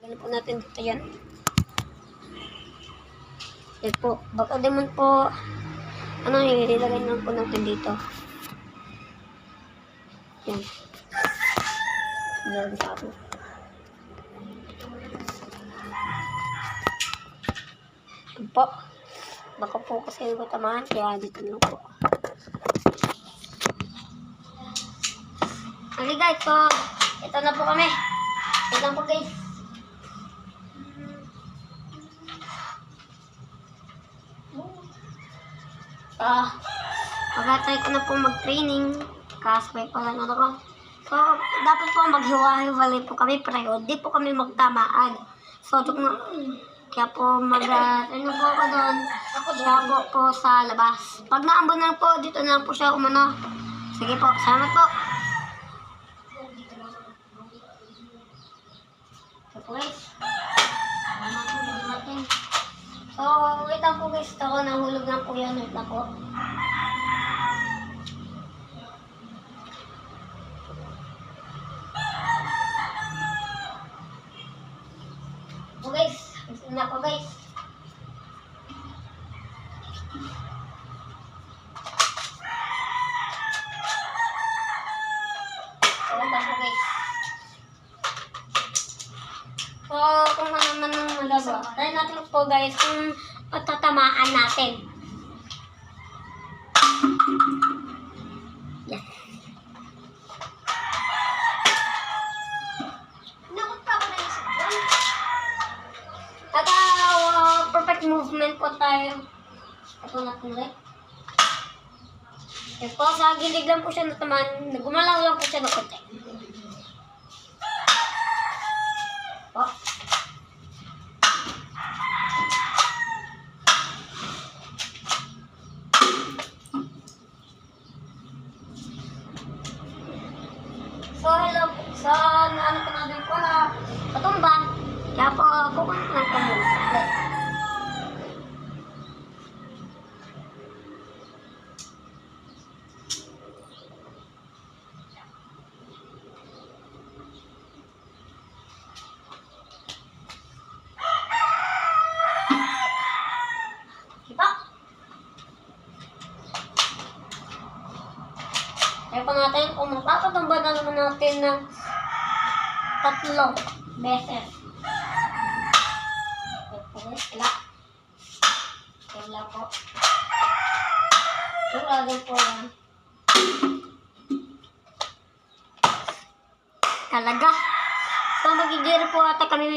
Ano po natin dito yan. Yan po. Baka naman po, ilagay naman po natin dito. Yan. Ilagay sa atin. Yan po. Baka po kasi matamahan, kaya dito lang po. Okay guys, so ito na po kami. Ito na po guys. Pag-try ko na po mag-training. Kasbay pa lang ako. So, dapat po maghiwa-hiwalay po kami pero di po kami magtamaan. So, kaya po ano po ako doon. Siya po sa labas. Pag naambon na po, dito na po siya umano. Sige po, salamat po. So po guys. Salamat po dito natin. So, wait lang po guys. Ako nahulog na po yan. Wait lang po. So guys, gusto na po guys. So, wait lang po guys. So, kung ano man ang magagawa, try natin po guys kung patatamaan natin. Yes. Nakot pa ako na isip doon. Perfect movement po tayo. Ito natin ulit. Yan po, sa gilid lang po siya natamaan. Nagumalaw lang po siya ng konti. Po. So, hello po. So, ano po natin po na patumba. Kaya po, kukunin ko lang po muna. Kaya pa natin kung makapatumba na naman natin ng 3 beses. Wala. Wala po. Wala din po yan. Talaga. So magigiri po ata kami